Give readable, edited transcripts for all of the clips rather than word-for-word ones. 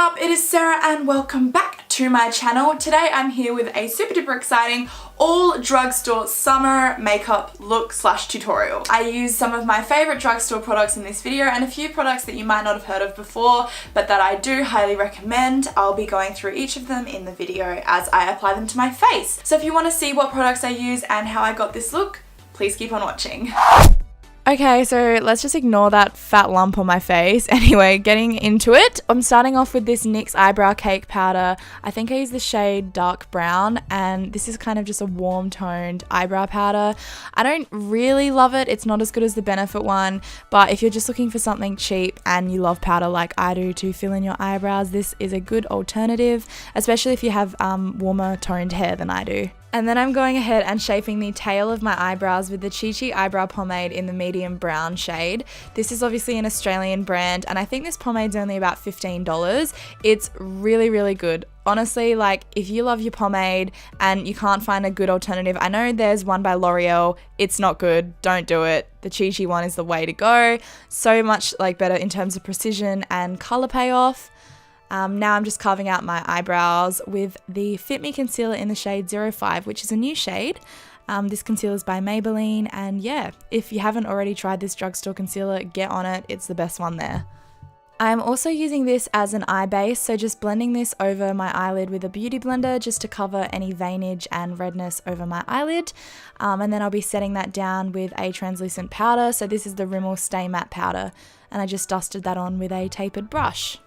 up? It is Sarah and welcome back to my channel. Today I'm here with a super duper exciting all drugstore summer makeup look slash tutorial. I use some of my favorite drugstore products in this video and a few products that you might not have heard of before but that I do highly recommend. I'll be going through each of them in the video as I apply them to my face. So if you want to see what products I use and how I got this look, please keep on watching. Okay, so let's just ignore that fat lump on my face. Anyway, getting into it. I'm starting off with this NYX eyebrow cake powder. I think I use the shade dark brown and this is kind of just a warm toned eyebrow powder. I don't really love it. It's not as good as the Benefit one, but if you're just looking for something cheap and you love powder like I do to fill in your eyebrows, this is a good alternative, especially if you have warmer toned hair than I do. And then I'm going ahead and shaping the tail of my eyebrows with the Chi Chi eyebrow pomade in the medium brown shade. This is obviously an Australian brand and I think this pomade's only about $15. It's really, really good. Honestly, like if you love your pomade and you can't find a good alternative, I know there's one by L'Oreal, it's not good, don't do it. The Chi Chi one is the way to go. So much like better in terms of precision and color payoff. Now I'm just carving out my eyebrows with the Fit Me concealer in the shade 05, which is a new shade. This concealer is by Maybelline, and yeah, if you haven't already tried this drugstore concealer, get on it, it's the best one there. I'm also using this as an eye base, so just blending this over my eyelid with a beauty blender just to cover any veinage and redness over my eyelid. And then I'll be setting that down with a translucent powder, so this is the Rimmel Stay Matte powder, and I just dusted that on with a tapered brush.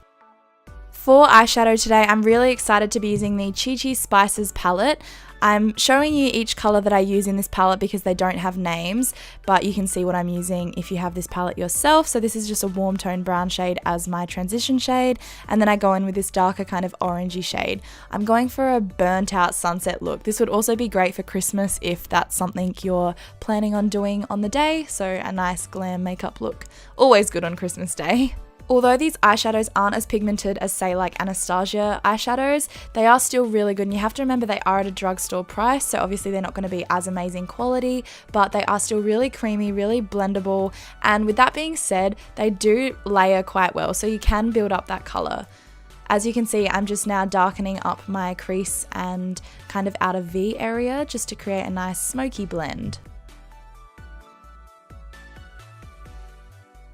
For eyeshadow today, I'm really excited to be using the Chi Chi Spices palette. I'm showing you each color that I use in this palette because they don't have names, but you can see what I'm using if you have this palette yourself. So this is just a warm tone brown shade as my transition shade, and then I go in with this darker kind of orangey shade. I'm going for a burnt out sunset look. This would also be great for Christmas if that's something you're planning on doing on the day, so a nice glam makeup look. Always good on Christmas Day. Although these eyeshadows aren't as pigmented as say like Anastasia eyeshadows, they are still really good, and you have to remember they are at a drugstore price, so obviously they're not going to be as amazing quality, but they are still really creamy, really blendable, and with that being said, they do layer quite well, so you can build up that color. As you can see, I'm just now darkening up my crease and kind of outer V area just to create a nice smoky blend.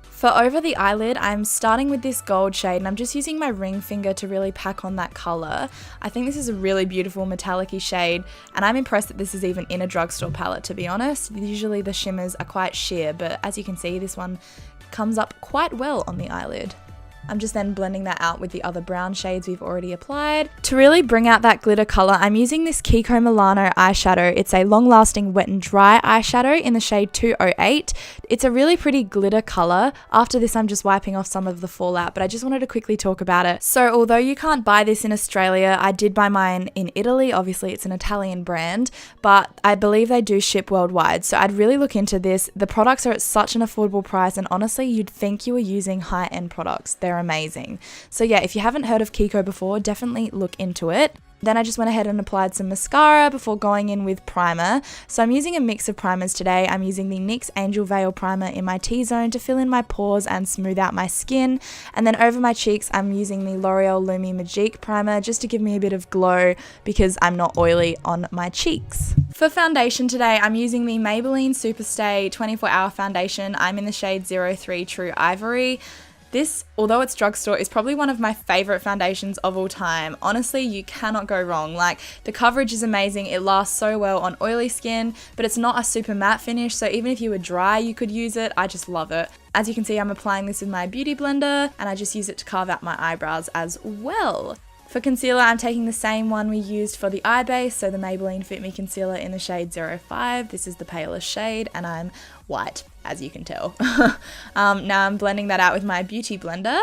For over the eyelid, I'm starting with this gold shade and I'm just using my ring finger to really pack on that color. I think this is a really beautiful metallic-y shade, and I'm impressed that this is even in a drugstore palette, to be honest. Usually the shimmers are quite sheer, but as you can see, this one comes up quite well on the eyelid. I'm just then blending that out with the other brown shades we've already applied. To really bring out that glitter color, I'm using this Kiko Milano eyeshadow. It's a long-lasting wet and dry eyeshadow in the shade 208. It's a really pretty glitter color. After this, I'm just wiping off some of the fallout, but I just wanted to quickly talk about it. So although you can't buy this in Australia, I did buy mine in Italy. Obviously, it's an Italian brand, but I believe they do ship worldwide. So I'd really look into this. The products are at such an affordable price, and honestly, you'd think you were using high-end products. They're amazing. So yeah, if you haven't heard of Kiko before, definitely look into it. Then I just went ahead and applied some mascara before going in with primer. So I'm using a mix of primers today. I'm using the NYX Angel Veil primer in my T-zone to fill in my pores and smooth out my skin. And then over my cheeks, I'm using the L'Oreal Lumi Magique primer just to give me a bit of glow because I'm not oily on my cheeks. For foundation today, I'm using the Maybelline Superstay 24-Hour Foundation. I'm in the shade 03 True Ivory. This, although it's drugstore, is probably one of my favorite foundations of all time. Honestly, you cannot go wrong. Like, the coverage is amazing. It lasts so well on oily skin, but it's not a super matte finish, so even if you were dry, you could use it. I just love it. As you can see, I'm applying this with my beauty blender, and I just use it to carve out my eyebrows as well. For concealer, I'm taking the same one we used for the eye base, so the Maybelline Fit Me concealer in the shade 05. This is the palest shade, and I'm white, as you can tell. Now I'm blending that out with my beauty blender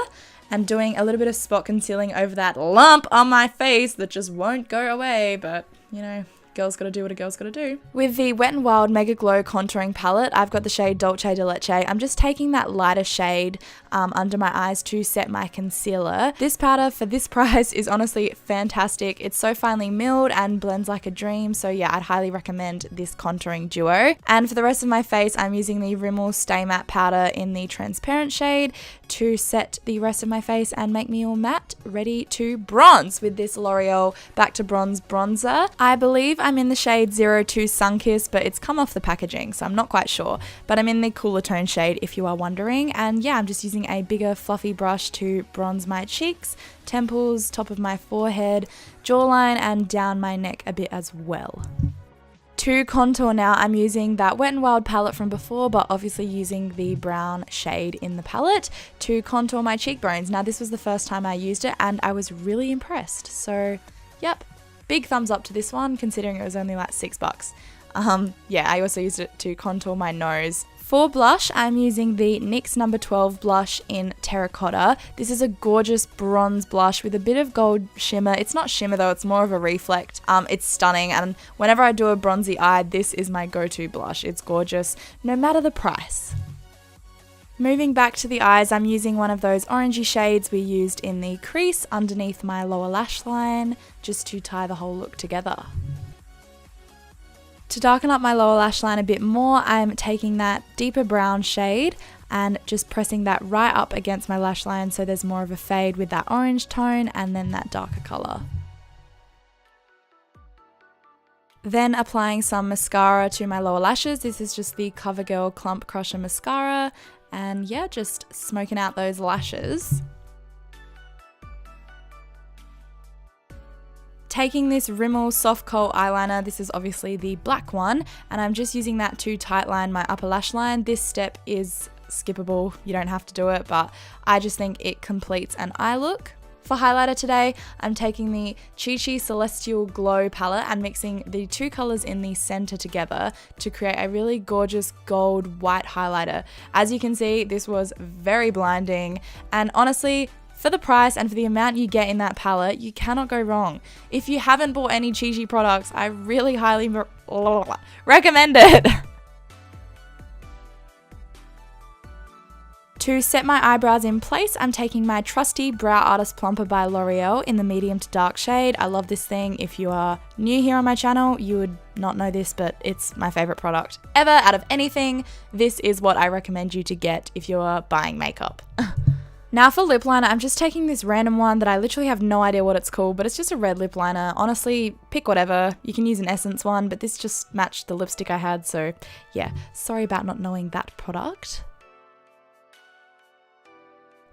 and doing a little bit of spot concealing over that lump on my face that just won't go away, but you know, girl's gotta do what a girl's gotta do. With the Wet n Wild Mega Glow Contouring Palette, I've got the shade Dolce de Leche. I'm just taking that lighter shade under my eyes to set my concealer. This powder for this price is honestly fantastic. It's so finely milled and blends like a dream, so yeah, I'd highly recommend this contouring duo. And for the rest of my face, I'm using the Rimmel Stay Matte powder in the transparent shade to set the rest of my face and make me all matte, ready to bronze with this L'Oreal Back to Bronze bronzer. I believe I'm in the shade 02 Sunkissed, but it's come off the packaging, so I'm not quite sure. But I'm in the cooler tone shade if you are wondering. And yeah, I'm just using a bigger fluffy brush to bronze my cheeks, temples, top of my forehead, jawline, and down my neck a bit as well. To contour now, I'm using that Wet n Wild palette from before, but obviously using the brown shade in the palette to contour my cheekbones. Now, this was the first time I used it and I was really impressed. So, yep, big thumbs up to this one, considering it was only like $6. Yeah, I also used it to contour my nose. For blush, I'm using the NYX No. 12 blush in Terracotta. This is a gorgeous bronze blush with a bit of gold shimmer. It's not shimmer though, it's more of a reflect. It's stunning, and whenever I do a bronzy eye, this is my go-to blush. It's gorgeous, no matter the price. Moving back to the eyes, I'm using one of those orangey shades we used in the crease underneath my lower lash line, just to tie the whole look together. To darken up my lower lash line a bit more, I'm taking that deeper brown shade and just pressing that right up against my lash line so there's more of a fade with that orange tone and then that darker colour. Then applying some mascara to my lower lashes. This is just the CoverGirl Clump Crusher Mascara, and yeah, just smoking out those lashes. Taking this Rimmel Soft Kohl eyeliner, this is obviously the black one, and I'm just using that to tightline my upper lash line. This step is skippable, you don't have to do it, but I just think it completes an eye look. For highlighter today, I'm taking the Chi Chi Celestial Glow palette and mixing the two colours in the centre together to create a really gorgeous gold white highlighter. As you can see, this was very blinding, and honestly, for the price and for the amount you get in that palette, you cannot go wrong. If you haven't bought any Chi Chi products, I really highly recommend it. To set my eyebrows in place, I'm taking my trusty Brow Artist Plumper by L'Oreal in the medium to dark shade. I love this thing. If you are new here on my channel, you would not know this, but it's my favorite product ever out of anything. This is what I recommend you to get if you're buying makeup. Now for lip liner, I'm just taking this random one that I literally have no idea what it's called, but it's just a red lip liner. Honestly, pick whatever. You can use an Essence one, but this just matched the lipstick I had, so yeah, sorry about not knowing that product.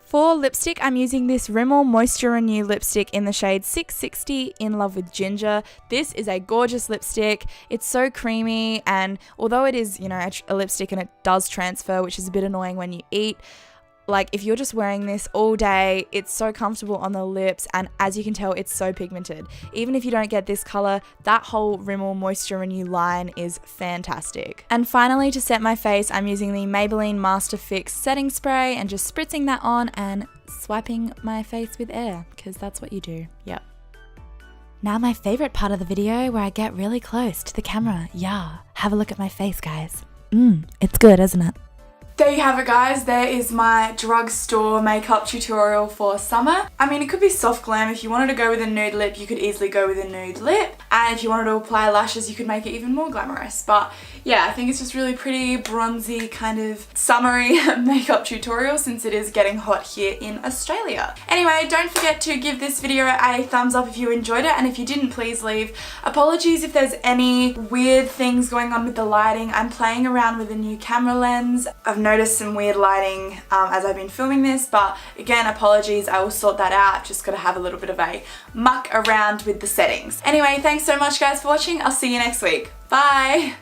For lipstick, I'm using this Rimmel Moisture Renew lipstick in the shade 660 In Love with Ginger. This is a gorgeous lipstick. It's so creamy, and although it is, you know, a lipstick and it does transfer, which is a bit annoying when you eat, like if you're just wearing this all day, it's so comfortable on the lips, and as you can tell, it's so pigmented. Even if you don't get this color, that whole Rimmel Moisture Renew line is fantastic. And finally, to set my face, I'm using the Maybelline Master Fix setting spray and just spritzing that on and swiping my face with air, because that's what you do. Yep. Now my favorite part of the video, where I get really close to the camera. Yeah, have a look at my face, guys. It's good, isn't it? There you have it, guys. There is my drugstore makeup tutorial for summer. I mean, it could be soft glam. If you wanted to go with a nude lip, you could easily go with a nude lip. And if you wanted to apply lashes, you could make it even more glamorous. But yeah, I think it's just really pretty, bronzy, kind of summery makeup tutorial, since it is getting hot here in Australia. Anyway, don't forget to give this video a thumbs up if you enjoyed it. And if you didn't, please leave. Apologies if there's any weird things going on with the lighting. I'm playing around with a new camera lens. I've noticed some weird lighting as I've been filming this, but again, apologies, I will sort that out. I've just got to have a little bit of a muck around with the settings. Anyway, thanks so much guys for watching. I'll see you next week. Bye!